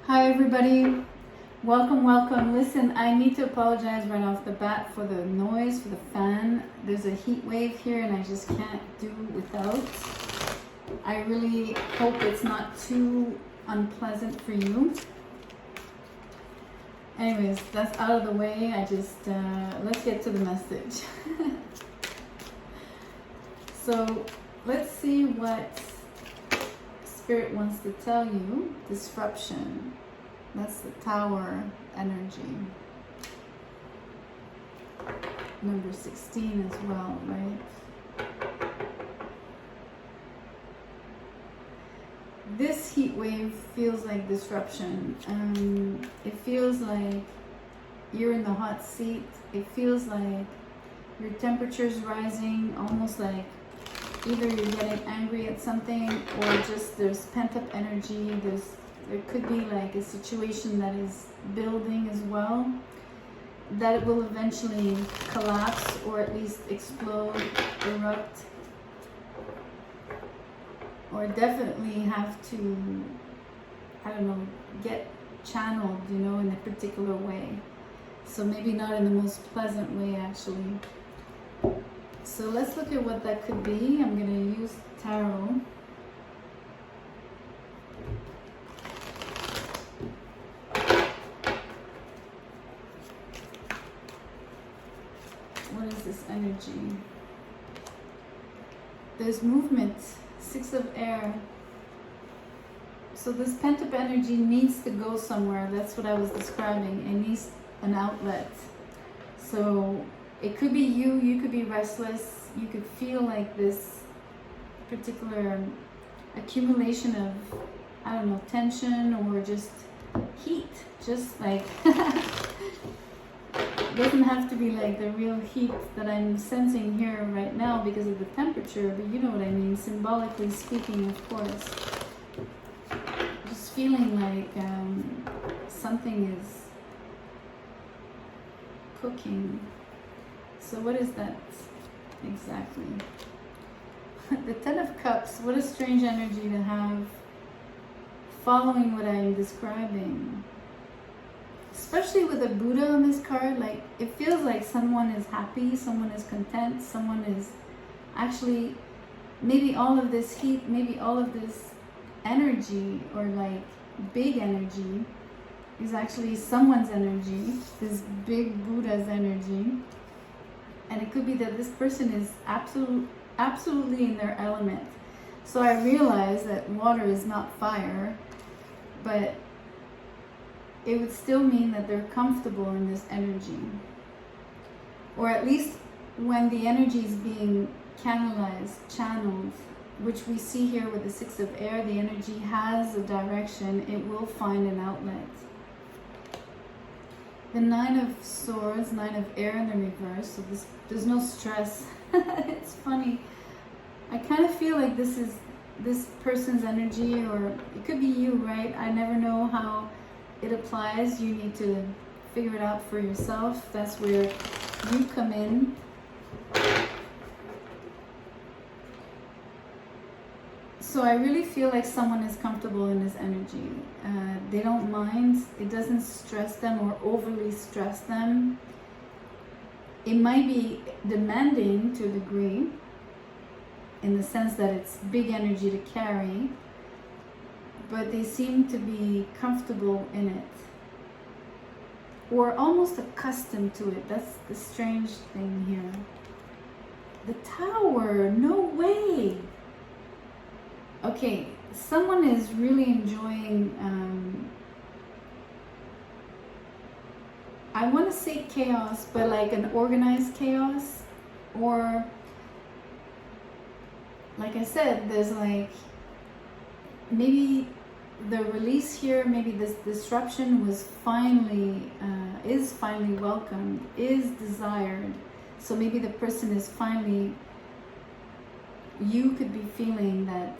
Hi everybody, welcome. Listen, I need to apologize right off the bat for the noise, for the fan. There's a heat wave here and I just can't do without. I really hope it's not too unpleasant for you. Anyways, that's out of the way. Let's get to the message. So let's see what Spirit wants to tell you. Disruption. That's the Tower energy. Number 16 as well, right? This heat wave feels like disruption. It feels like you're in the hot seat. It feels like your temperature's rising, almost like either you're getting angry at something or just there's pent-up energy. There could be like a situation that is building as well, that it will eventually collapse or at least explode, erupt, or definitely have to, I don't know, get channeled, in a particular way. So maybe not in the most pleasant way, actually. So let's look at what that could be. I'm going to use tarot. What is this energy? There's movement. 6 of air. So this pent-up energy needs to go somewhere. That's what I was describing. It needs an outlet. So it could be you could be restless. You could feel like this particular accumulation of, I don't know, tension or just heat. Just like, it doesn't have to be like the real heat that I'm sensing here right now because of the temperature, but you know what I mean, symbolically speaking, of course. Just feeling like something is cooking. So what is that exactly? The 10 of Cups, what a strange energy to have following what I'm describing. Especially with the Buddha on this card, like it feels like someone is happy, someone is content, someone is actually, maybe all of this heat, maybe all of this energy or like big energy is actually someone's energy, this big Buddha's energy. And it could be that this person is absolutely in their element. So I realize that water is not fire, but it would still mean that they're comfortable in this energy. Or at least when the energy is being channeled, which we see here with the 6 of air, the energy has a direction, it will find an outlet. The 9 of Swords, 9 of air in the reverse, so there's no stress. It's funny. I kind of feel like this is this person's energy, or it could be you, right? I never know how it applies. You need to figure it out for yourself. That's where you come in. So I really feel like someone is comfortable in this energy. They don't mind. It doesn't stress them or overly stress them. It might be demanding to a degree, in the sense that it's big energy to carry, but they seem to be comfortable in it, or almost accustomed to it. That's the strange thing here. The Tower, no way. Okay, someone is really enjoying, I want to say chaos, but like an organized chaos, or like I said, there's like, maybe the release here, maybe this disruption was finally, is finally welcomed, is desired. So maybe the person is finally, you could be feeling that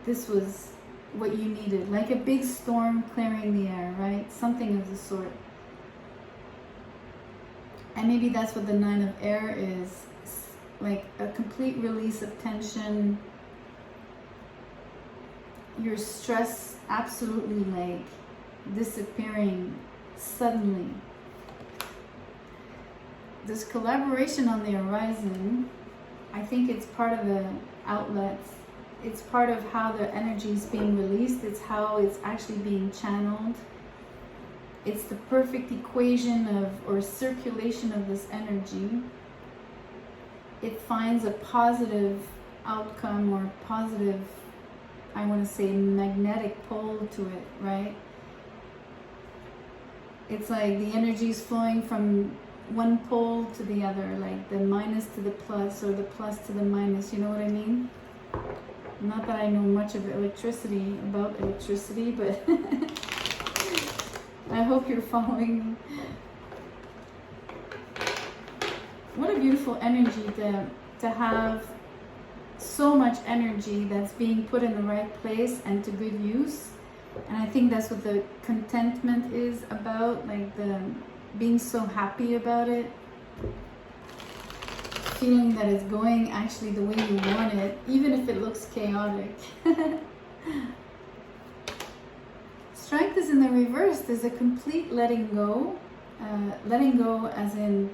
this was what you needed, like a big storm clearing the air, right? Something of the sort. And maybe that's what the 9 of air is, like a complete release of tension. Your stress absolutely like disappearing suddenly. This collaboration on the horizon, I think it's part of the outlets. It's part of how the energy is being released. It's how it's actually being channeled. It's the perfect equation of, or circulation of this energy. It finds a positive outcome or positive, I want to say, magnetic pole to it, right? It's like the energy is flowing from one pole to the other, like the minus to the plus or the plus to the minus, you know what I mean? Not that I know much of electricity, but I hope you're following me. What a beautiful energy to have so much energy that's being put in the right place and to good use. And I think that's what the contentment is about, like the being so happy about it, feeling that it's going actually the way you want it, even if it looks chaotic. Strength is in the reverse. There's a complete letting go. Letting go as in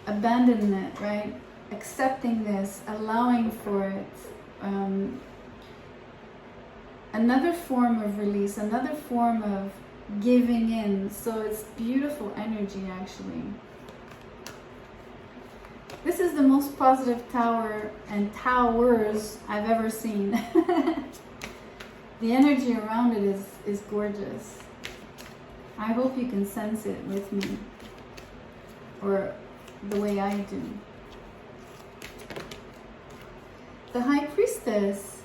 abandonment, right? Accepting this, allowing for it. Another form of release, another form of giving in. So it's beautiful energy, actually. This is the most positive tower and towers I've ever seen. The energy around it is gorgeous. I hope you can sense it with me, or the way I do. The High Priestess,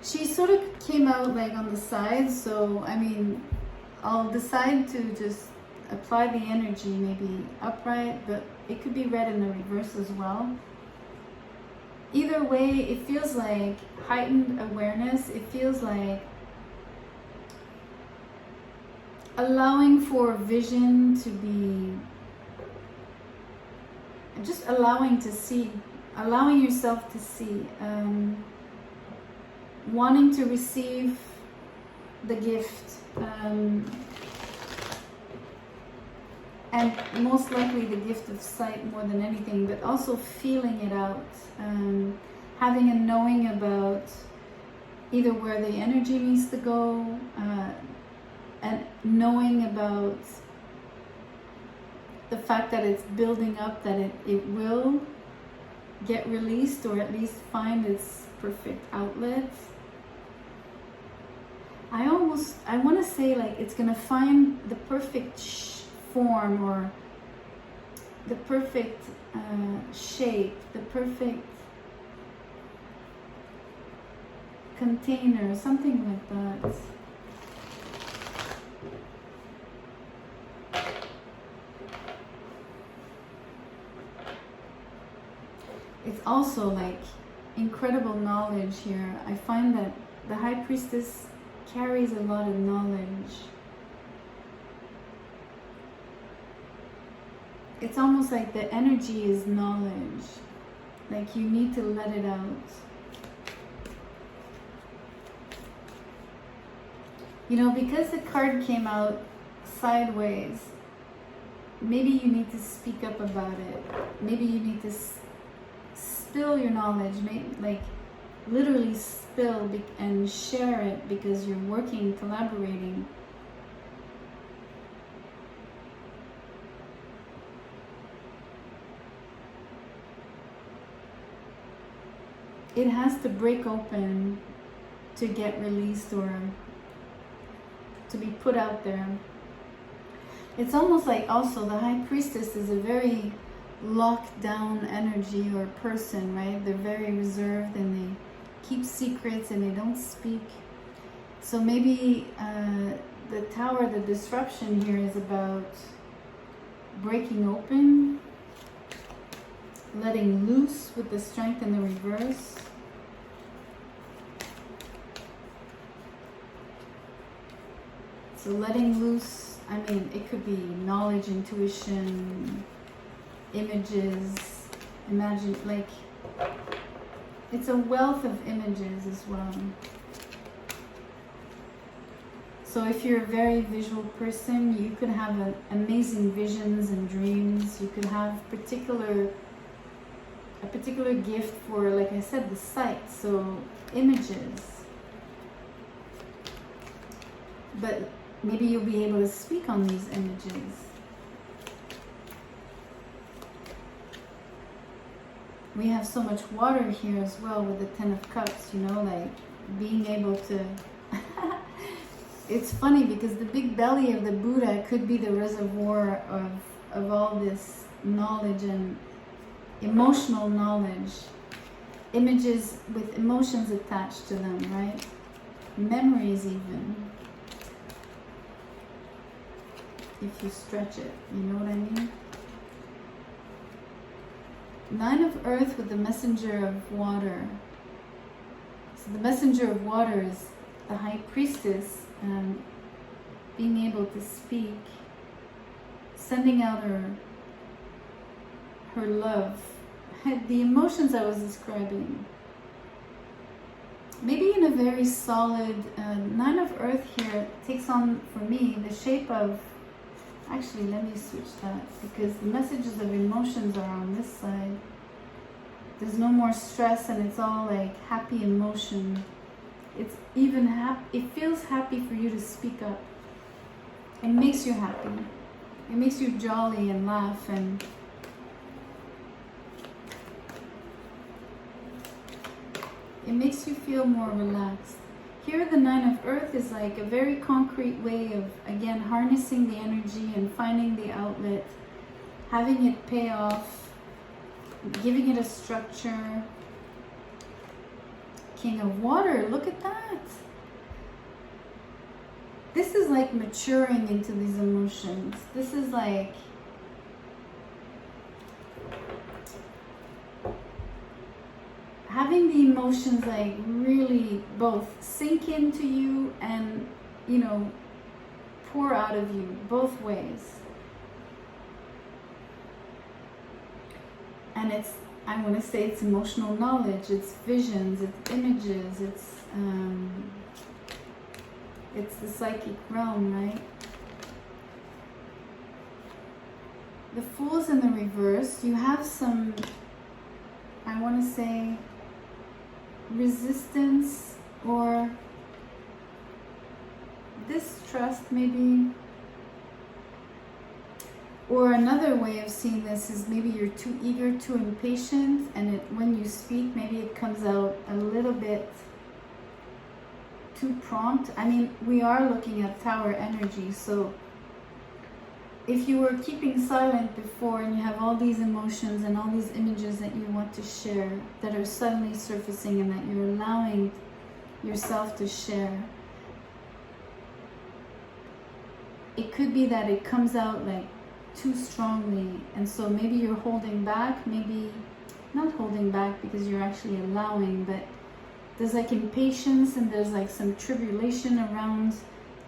she sort of came out like on the side, so I mean, I'll decide to just apply the energy maybe upright, but it could be read in the reverse as well. Either way, it feels like heightened awareness. It feels like allowing for vision to be, just allowing to see, allowing yourself to see, wanting to receive the gift, and most likely the gift of sight more than anything, but also feeling it out, having a knowing about either where the energy needs to go, and knowing about the fact that it's building up, that it will get released, or at least find its perfect outlet. I want to say like it's gonna find the perfect form, or the perfect shape, the perfect container, something like that. It's also like incredible knowledge here. I find that the High Priestess carries a lot of knowledge. It's almost like the energy is knowledge. Like you need to let it out. You know, because the card came out sideways, maybe you need to speak up about it. Maybe you need to spill your knowledge, like literally spill and share it, because you're working, collaborating. It has to break open to get released, or to be put out there. It's almost like also the High Priestess is a very locked down energy or person, right? They're very reserved and they keep secrets and they don't speak. So maybe the tower, the disruption here is about breaking open, letting loose with the strength in the reverse. So letting loose, I mean, it could be knowledge, intuition, images, imagine, like, it's a wealth of images as well. So if you're a very visual person, you could have amazing visions and dreams. You could have a particular gift for, like I said, the sight, so images. But maybe you'll be able to speak on these images. We have so much water here as well with the Ten of Cups, you know, like being able to... It's funny because the big belly of the Buddha could be the reservoir of all this knowledge and emotional knowledge. Images with emotions attached to them, right? Memories even. If you stretch it, you know what I mean? Nine of Earth with the Messenger of Water. So the Messenger of Water is the High Priestess, and being able to speak, sending out her love. The emotions I was describing. Maybe in a very solid, Nine of Earth here takes on, for me, the shape of... Actually, let me switch that, because the messages of emotions are on this side. There's no more stress, and it's all like happy emotion. It's even it feels happy for you to speak up. It makes you happy. It makes you jolly and laugh, and it makes you feel more relaxed. Here the Nine of Earth is like a very concrete way of, again, harnessing the energy and finding the outlet, having it pay off, giving it a structure. King of Water, look at that. This is like maturing into these emotions. This is like having the emotions like really both sink into you and, you know, pour out of you both ways. And it's, I want to say it's emotional knowledge, it's visions, it's images, it's the psychic realm, right? The Fool's in the reverse. You have some, I want to say, resistance or distrust maybe. Or another way of seeing this is maybe you're too eager, too impatient, and when you speak, maybe it comes out a little bit too prompt. I mean, we are looking at Tower energy, so if you were keeping silent before and you have all these emotions and all these images that you want to share that are suddenly surfacing and that you're allowing yourself to share, it could be that it comes out like too strongly, and so maybe you're holding back, maybe not holding back because you're actually allowing, but there's like impatience and there's like some tribulation around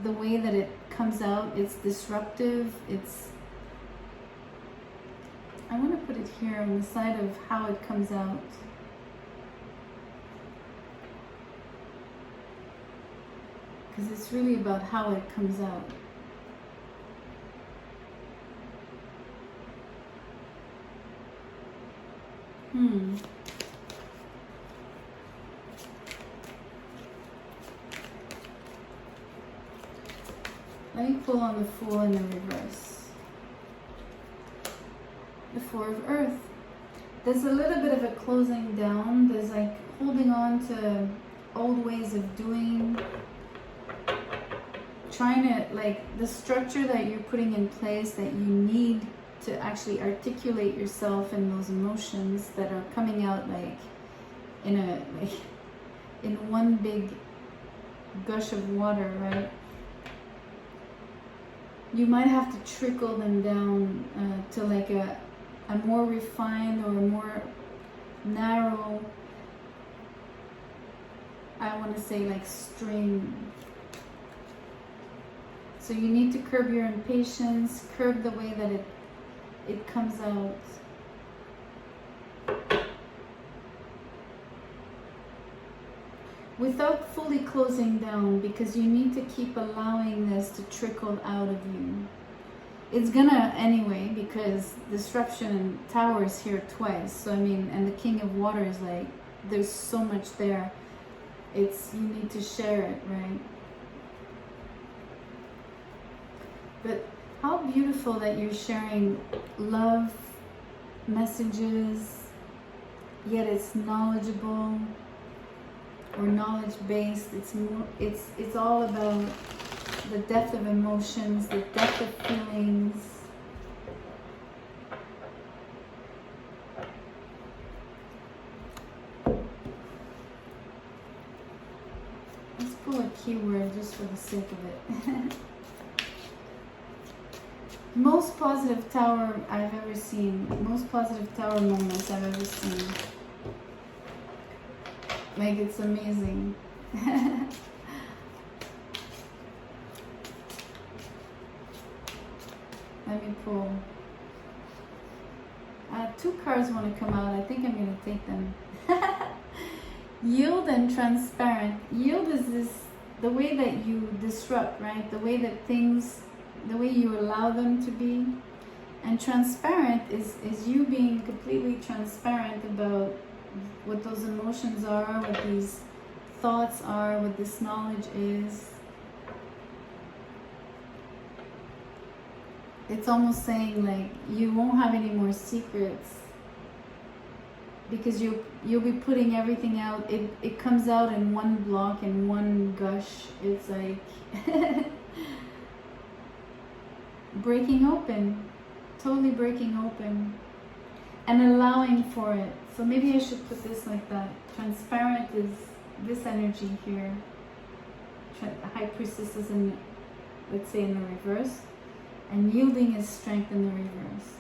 the way that it comes out. It's disruptive. It's, I want to put it here on the side of how it comes out. Because it's really about how it comes out. Let me pull on the Fool in the reverse. The Four of Earth. There's a little bit of a closing down. There's like holding on to old ways of doing. Trying to, like, the structure that you're putting in place that you need to actually articulate yourself in those emotions that are coming out like in a, like, in one big gush of water, right? You might have to trickle them down to like a more refined or a more narrow, I want to say like stream. So you need to curb your impatience, curb the way that it comes out. without fully closing down, because you need to keep allowing this to trickle out of you. It's gonna anyway, because disruption tower is here twice. So I mean, and the King of Water is like, there's so much there. It's, you need to share it, right? But how beautiful that you're sharing love messages, yet it's knowledgeable or knowledge-based. It's all about the depth of emotions, the depth of feelings. Let's pull a keyword just for the sake of it. Most positive tower I've ever seen. Most positive tower moments I've ever seen. Like, it's amazing. Let me pull. 2 cards want to come out. I think I'm going to take them. Yield and transparent. Yield is this, the way that you disrupt, right? The way that things, the way you allow them to be. And transparent is you being completely transparent about what those emotions are, what these thoughts are, what this knowledge is. It's almost saying like you won't have any more secrets, because you'll be putting everything out. It comes out in one block, in one gush. It's like breaking open, totally breaking open, and allowing for it. So maybe I should put this like that. Transparent is this energy here. High Priestess is in, let's say, in the reverse. And yielding is strength in the reverse.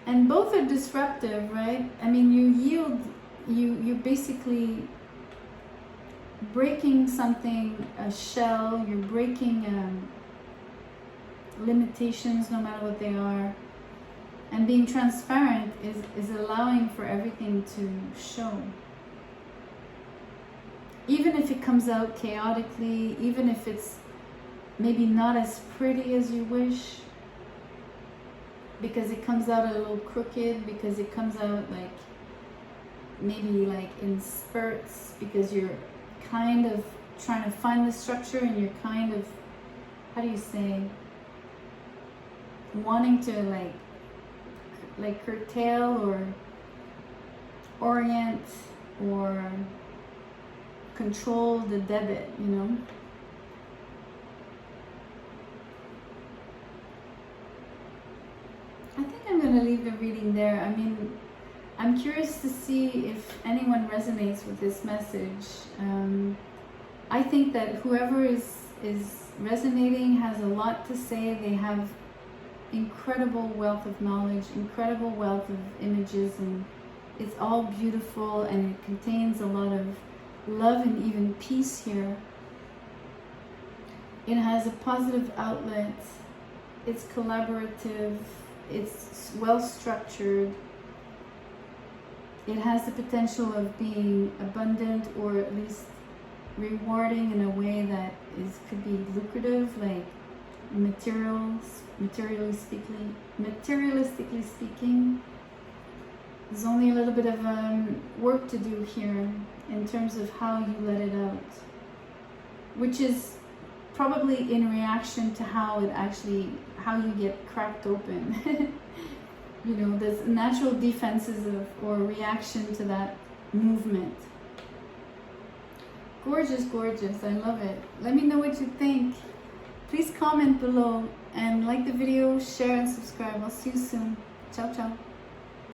And both are disruptive, right? I mean, you yield, you're basically breaking something, a shell, you're breaking limitations, no matter what they are. And being transparent is allowing for everything to show. Even if it comes out chaotically, even if it's maybe not as pretty as you wish, because it comes out a little crooked, because it comes out like maybe like in spurts, because you're kind of trying to find the structure and you're kind of, how do you say, wanting to like curtail or orient or control the debit, you know. I think I'm going to leave the reading there. I mean, I'm curious to see if anyone resonates with this message. I think that whoever is resonating has a lot to say. They have incredible wealth of knowledge, incredible wealth of images, and it's all beautiful, and it contains a lot of love and even peace here. It has a positive outlet. It's collaborative. It's well structured. It has the potential of being abundant, or at least rewarding in a way that could be lucrative, like materialistically speaking. There's only a little bit of work to do here in terms of how you let it out, which is probably in reaction to how you get cracked open. You know, there's natural defenses or reaction to that movement. Gorgeous, gorgeous. I love it. Let me know what you think. Please comment below and like the video, share and subscribe. I'll see you soon. Ciao, ciao.